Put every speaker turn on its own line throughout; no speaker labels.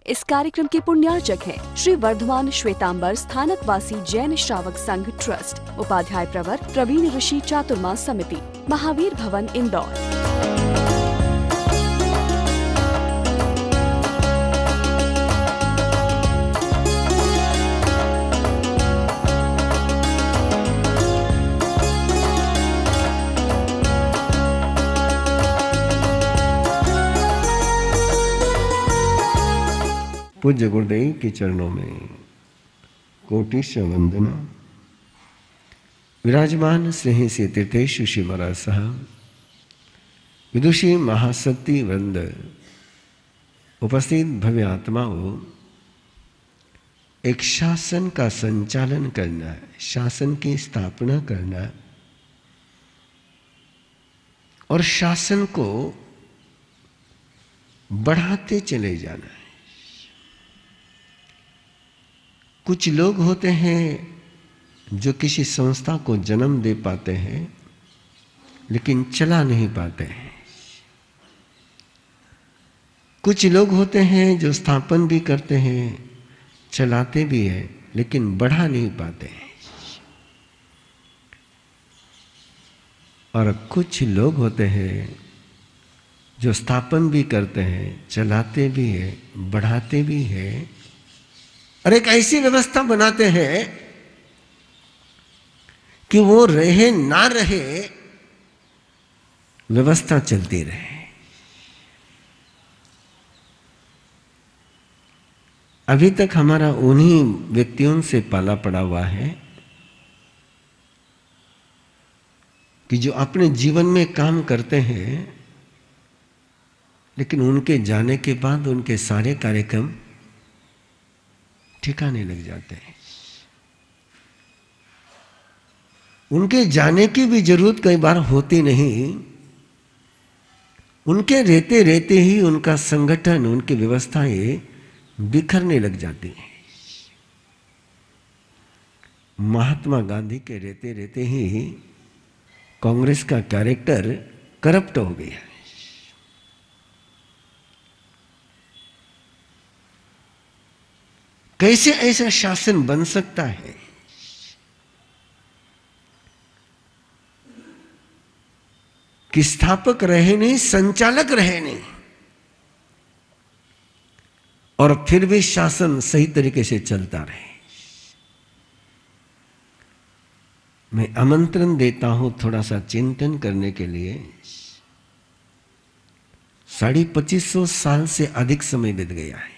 इस कार्यक्रम के पुण्यार्चक हैं श्री वर्धमान श्वेतांबर स्थानकवासी जैन श्रावक संघ ट्रस्ट, उपाध्याय प्रवर प्रवीण ऋषि चातुर्मास समिति, महावीर भवन इंदौर।
पूज्य गुरुदेव के चरणों में कोटिश वंदना। विराजमान स्नेह से तीर्थेश श्री महाराज साहब, विदुषी महाशक्ति वृंद, उपस्थित भव्य आत्माओं, एक शासन का संचालन करना, शासन की स्थापना करना और शासन को बढ़ाते चले जाना। कुछ लोग होते हैं जो किसी संस्था को जन्म दे पाते हैं लेकिन चला नहीं पाते हैं। कुछ लोग होते हैं जो स्थापन भी करते हैं, चलाते भी हैं, लेकिन बढ़ा नहीं पाते हैं। और कुछ लोग होते हैं जो स्थापन भी करते हैं, चलाते भी हैं, बढ़ाते भी हैं और एक ऐसी व्यवस्था बनाते हैं कि वो रहे ना रहे, व्यवस्था चलती रहे। अभी तक हमारा उन्हीं व्यक्तियों से पाला पड़ा हुआ है कि जो अपने जीवन में काम करते हैं लेकिन उनके जाने के बाद उनके सारे कार्यक्रम ठिकाने लग जाते हैं। उनके जाने की भी जरूरत कई बार होती नहीं, उनके रहते रहते ही उनका संगठन, उनकी व्यवस्थाएं बिखरने लग जाती हैं। महात्मा गांधी के रहते रहते ही कांग्रेस का कैरेक्टर करप्ट हो गया। कैसे ऐसा शासन बन सकता है? कि स्थापक रहे नहीं, संचालक रहे नहीं और फिर भी शासन सही तरीके से चलता रहे। मैं आमंत्रण देता हूं थोड़ा सा चिंतन करने के लिए। 2550 साल से अधिक समय बीत गया है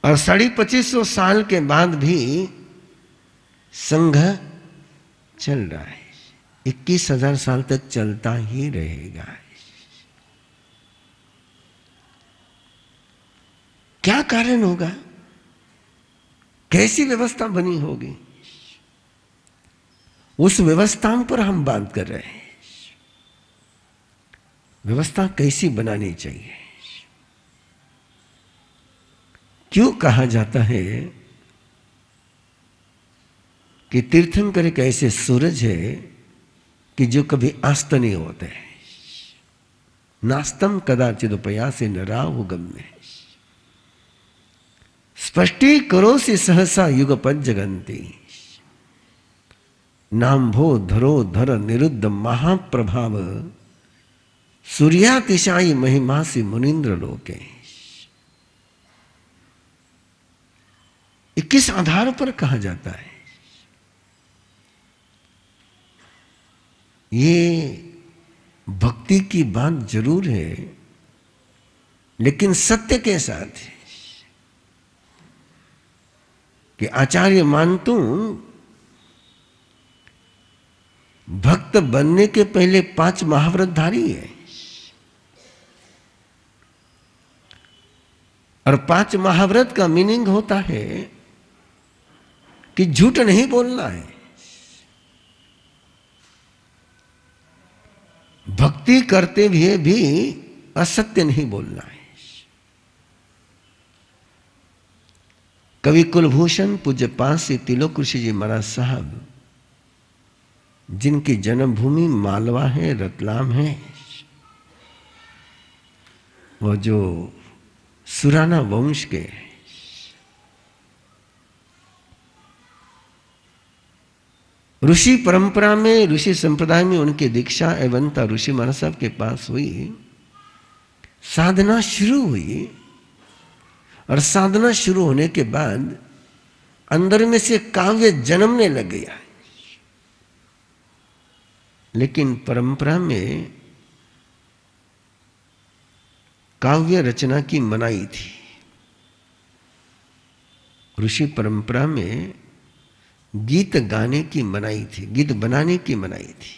और 2550 साल के बाद भी संघ चल रहा है। 21,000 साल तक चलता ही रहेगा। क्या कारण होगा? कैसी व्यवस्था बनी होगी? उस व्यवस्थाओं पर हम बात कर रहे हैं। व्यवस्था कैसी बनानी चाहिए? क्यों कहा जाता है कि तीर्थंकर एक ऐसे सूरज है कि जो कभी अस्त नहीं होते, नास्तम कदाचित उपयासे न राहु गम्य, स्पष्टी करो से सहसा युगपद जगंती, नाम्भो धरो धर निरुद्ध महाप्रभाव, सूर्यातिशायी महिमा से मुनीन्द्र लोके। किस आधार पर कहा जाता है? ये भक्ति की बात जरूर है लेकिन सत्य के साथ है कि आचार्य मानतु भक्त बनने के पहले 5 महाव्रतधारी है और 5 महाव्रत का मीनिंग होता है कि झूठ नहीं बोलना है, भक्ति करते हुए भी असत्य नहीं बोलना है। कवि कुलभूषण पूज्य पासी तिलोक ऋषि जी महाराज साहब, जिनकी जन्मभूमि मालवा है, रतलाम है, वो जो सुराना वंश के ऋषि परंपरा में, ऋषि संप्रदाय में उनकी दीक्षा एवंता ऋषि महाराज साहब के पास हुई, साधना शुरू हुई। और साधना शुरू होने के बाद अंदर में से काव्य जन्मने लग गया। लेकिन परंपरा में काव्य रचना की मनाही थी। ऋषि परंपरा में गीत गाने की मनाही थी, गीत बनाने की मनाही थी।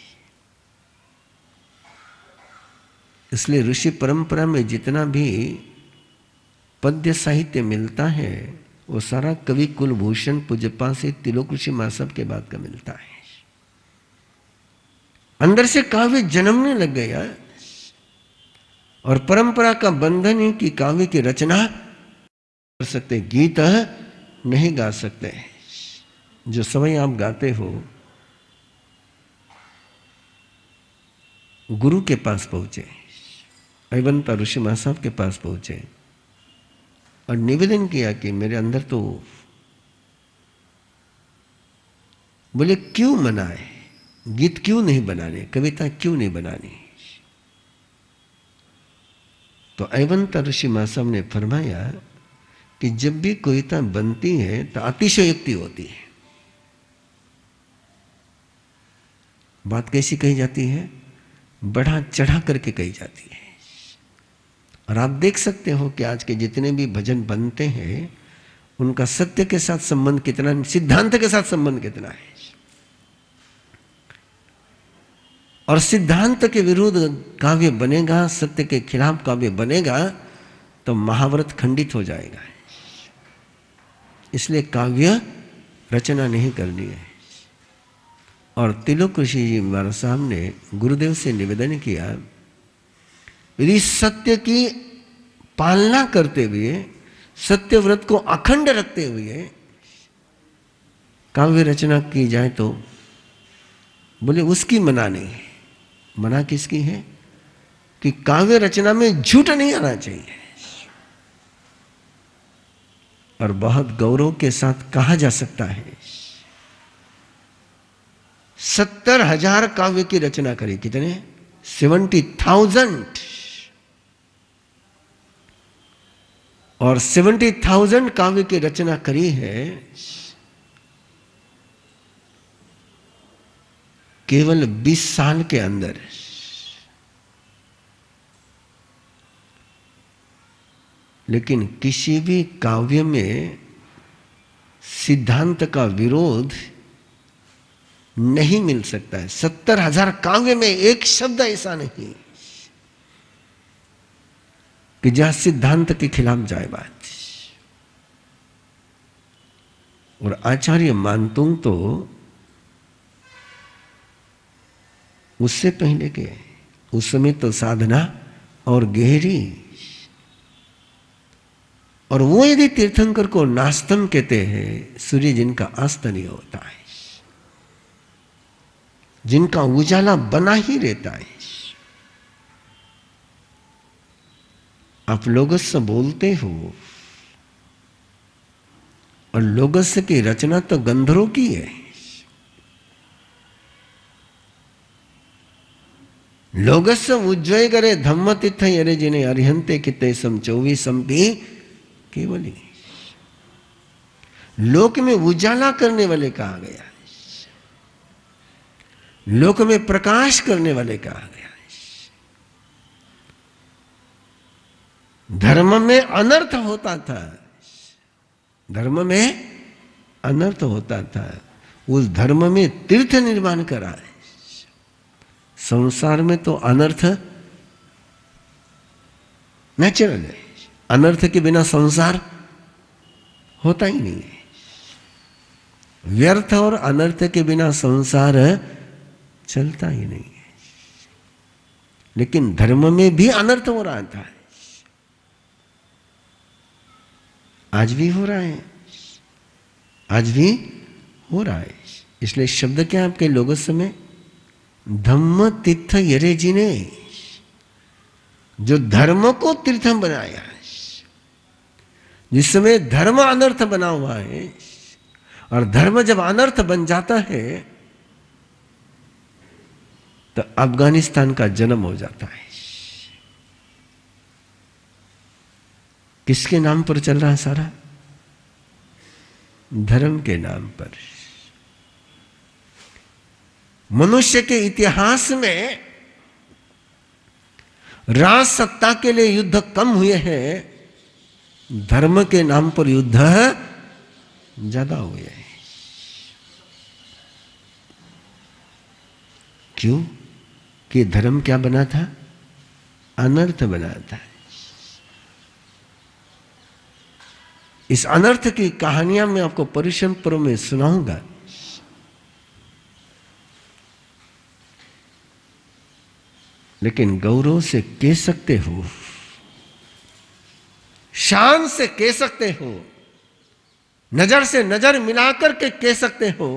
इसलिए ऋषि परंपरा में जितना भी पद्य साहित्य मिलता है वो सारा कवि कुलभूषण पूज्यपाद से तिलोक ऋषि महाराज के बाद का मिलता है। अंदर से काव्य जन्मने लग गया और परंपरा का बंधन है कि काव्य की रचना कर सकते, गीत नहीं गा सकते। जो समय आप गाते हो, गुरु के पास पहुंचे, अवंता ऋषि महाराज साहब के पास पहुंचे और निवेदन किया कि मेरे अंदर तो, बोले क्यों मनाए, गीत क्यों नहीं बनाने, कविता क्यों नहीं बनानी। तो अवंता ऋषि महाराज साहब ने फरमाया कि जब भी कविता बनती है तो अतिशयोक्ति होती है। बात कैसी कही जाती है? बढ़ा चढ़ा करके कही जाती है। और आप देख सकते हो कि आज के जितने भी भजन बनते हैं उनका सत्य के साथ संबंध कितना, सिद्धांत के साथ संबंध कितना है। और सिद्धांत के विरुद्ध काव्य बनेगा, सत्य के खिलाफ काव्य बनेगा तो महाभारत खंडित हो जाएगा। इसलिए काव्य रचना नहीं करनी है। और तिलोक ऋषि जी महाराज साहब ने गुरुदेव से निवेदन किया, यदि सत्य की पालना करते हुए, सत्य व्रत को अखंड रखते हुए काव्य रचना की जाए तो बोले उसकी मना नहीं है। मना किसकी है? कि काव्य रचना में झूठ नहीं आना चाहिए। और बहुत गौरव के साथ कहा जा सकता है 70,000 काव्य की रचना करी। कितने? 70,000। और 70,000 काव्य की रचना करी है केवल 20 साल के अंदर। लेकिन किसी भी काव्य में सिद्धांत का विरोध नहीं मिल सकता है। 70,000 काव्य में एक शब्द ऐसा नहीं कि जहां सिद्धांत के खिलाफ जाए बात। और आचार्य मानतुंग तो उससे पहले के, उस समय तो साधना और गहरी। और वो यदि तीर्थंकर को नास्तम कहते हैं, सूर्य जिनका अस्त नहीं होता है, जिनका उजाला बना ही रहता है। आप लोगस्य बोलते हो और लोगस्य की रचना तो गंधर्वों की है। लोगस्य उज्जय करे धम्म तीर्थ यरे जिन्हें अरिहंते किते सम 24 संपी केवली। लोक में उजाला करने वाले कहा गया, लोक में प्रकाश करने वाले कहा गया। धर्म में अनर्थ होता था, धर्म में अनर्थ होता था, उस धर्म में तीर्थ निर्माण करा है। संसार में तो अनर्थ नेचुरल है, अनर्थ के बिना संसार होता ही नहीं है। व्यर्थ और अनर्थ के बिना संसार चलता ही नहीं है। लेकिन धर्म में भी अनर्थ हो रहा था, आज भी हो रहा है, आज भी हो रहा है। इसलिए शब्द क्या आपके लोगों में? धम्म तीर्थ यरे जिने, जो धर्म को तीर्थम बनाया है, जिस समय धर्म अनर्थ बना हुआ है, और धर्म जब अनर्थ बन जाता है तो अफगानिस्तान का जन्म हो जाता है। किसके नाम पर चल रहा है सारा? धर्म के नाम पर। मनुष्य के इतिहास में राज सत्ता के लिए युद्ध कम हुए हैं, धर्म के नाम पर युद्ध ज्यादा हुए हैं। क्यों? कि धर्म क्या बना था? अनर्थ बना था। इस अनर्थ की कहानियां मैं आपको पर्युषण पर्व में सुनाऊंगा। लेकिन गौरव से कह सकते हो, शान से कह सकते हो, नजर से नजर मिलाकर के कह सकते हो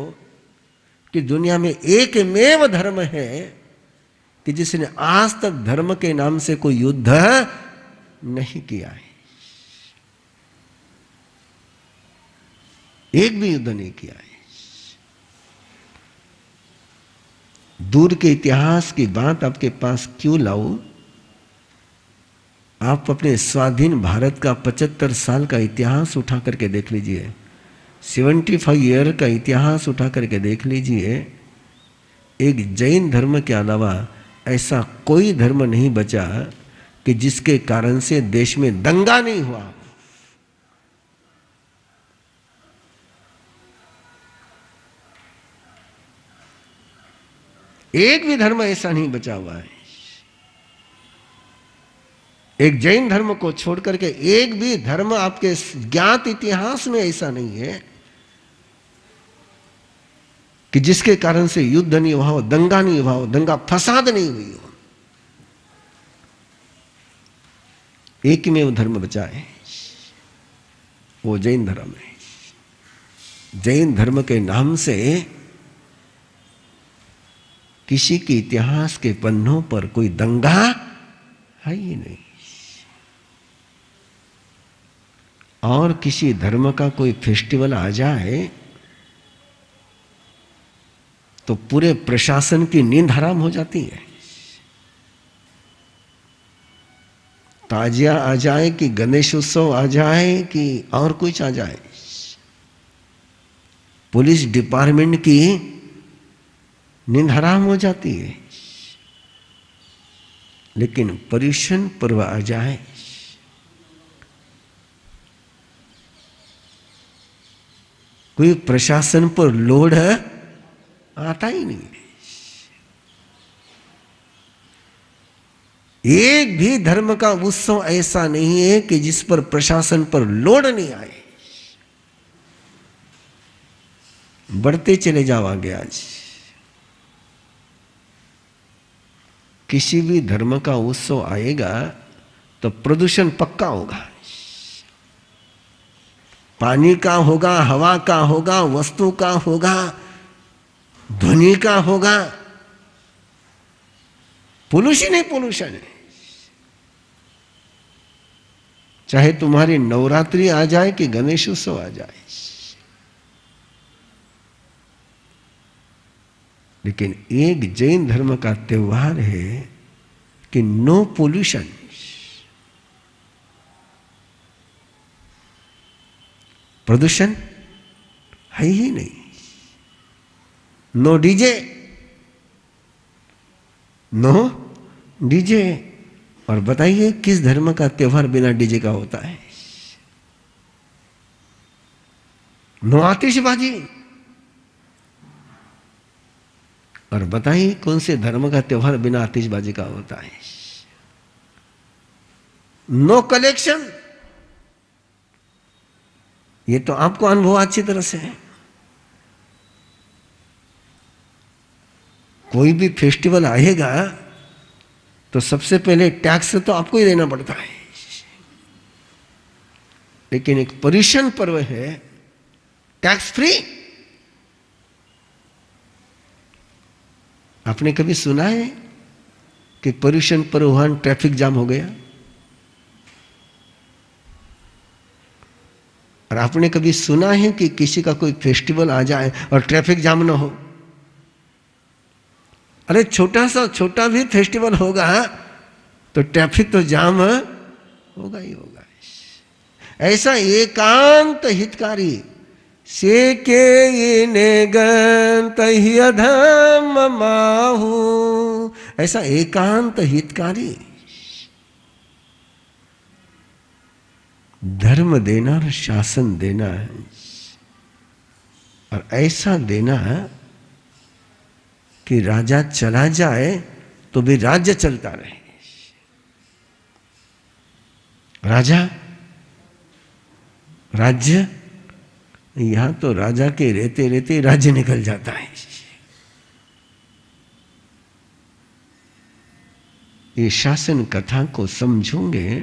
कि दुनिया में एकमेव धर्म है कि जिसने आज तक धर्म के नाम से कोई युद्ध नहीं किया है। एक भी युद्ध नहीं किया है। दूर के इतिहास की बात आपके पास क्यों लाऊं? आप अपने स्वाधीन भारत का 75 साल का इतिहास उठा करके देख लीजिए, 75 ईयर का इतिहास उठा करके देख लीजिए। एक जैन धर्म के अलावा ऐसा कोई धर्म नहीं बचा कि जिसके कारण से देश में दंगा नहीं हुआ। एक भी धर्म ऐसा नहीं बचा हुआ है। एक जैन धर्म को छोड़ करके एक भी धर्म आपके ज्ञात इतिहास में ऐसा नहीं है कि जिसके कारण से युद्ध नहीं हुआ हो, दंगा नहीं हुआ हो, दंगा फसाद नहीं हुई हो। एक में वो धर्म बचा है, वो जैन धर्म है। जैन धर्म के नाम से किसी के इतिहास के पन्नों पर कोई दंगा है ही नहीं। और किसी धर्म का कोई फेस्टिवल आ जाए तो पूरे प्रशासन की नींद हराम हो जाती है। ताजिया आ जाए कि गणेश उत्सव आ जाए कि और कुछ आ जाए, पुलिस डिपार्टमेंट की नींद हराम हो जाती है। लेकिन पर्युषण पर्व आ जाए, कोई प्रशासन पर लोड आता ही नहीं है। एक भी धर्म का उत्सव ऐसा नहीं है कि जिस पर प्रशासन पर लोड नहीं आए। बढ़ते चले जाओ आगे। आज किसी भी धर्म का उत्सव आएगा तो प्रदूषण पक्का होगा। पानी का होगा, हवा का होगा, वस्तु का होगा, ध्वनि का होगा। पोल्यूशन ही पोल्यूशन है। चाहे तुम्हारी नवरात्रि आ जाए कि गणेश उत्सव आ जाए, लेकिन एक जैन धर्म का त्योहार है कि नो पोल्यूशन। प्रदूषण है ही नहीं। No DJ, no DJ. और बताइए किस धर्म का त्योहार बिना डीजे का होता है? नो आतिशबाजी। और बताइए कौन से धर्म का त्योहार बिना आतिशबाजी का होता है? No collection. ये तो आपको अनुभव अच्छी तरह से है। कोई भी फेस्टिवल आएगा तो सबसे पहले टैक्स तो आपको ही देना पड़ता है। लेकिन एक पर्युषण पर्व है टैक्स फ्री। आपने कभी सुना है कि पर्यूषण परिवहन ट्रैफिक जाम हो गया। और आपने कभी सुना है कि किसी का कोई फेस्टिवल आ जाए और ट्रैफिक जाम ना हो? अरे छोटा भी फेस्टिवल होगा तो ट्रैफिक तो जाम होगा ही होगा। ऐसा एकांत हितकारी से के गंत ही अधम माहू, ऐसा एकांत हितकारी धर्म देना और शासन देना है। और ऐसा देना कि राजा चला जाए तो भी राज्य चलता रहे। राज्य यहां तो राजा के रहते रहते राज्य निकल जाता है। ये शासन कथा को समझोगे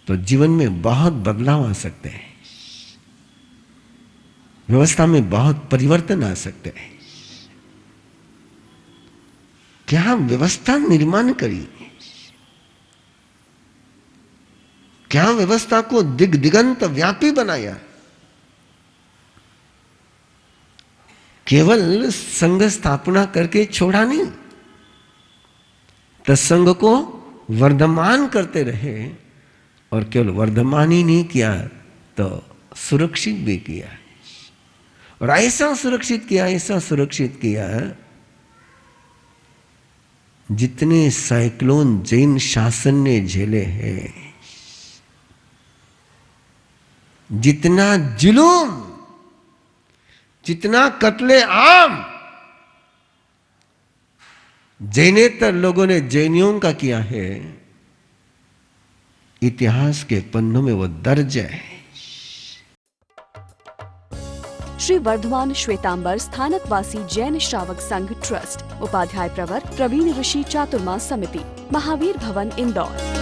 तो जीवन में बहुत बदलाव आ सकते हैं, व्यवस्था में बहुत परिवर्तन आ सकते हैं। क्या व्यवस्था निर्माण करी, क्या व्यवस्था को दिगंत व्यापी बनाया। केवल संघ स्थापना करके छोड़ा नहीं, तत्संग को वर्धमान करते रहे। और केवल वर्धमान ही नहीं किया तो सुरक्षित भी किया। और ऐसा सुरक्षित किया जितने साइक्लोन जैन शासन ने झेले हैं, जितना जुलूम, जितना कत्ले आम जैनेतर लोगों ने जैनियों का किया है, इतिहास के पन्नों में वो दर्ज है।
श्री वर्धमान श्वेतांबर स्थानकवासी जैन श्रावक संघ ट्रस्ट, उपाध्याय प्रवर प्रवीण ऋषि चातुर्मा समिति, महावीर भवन इंदौर।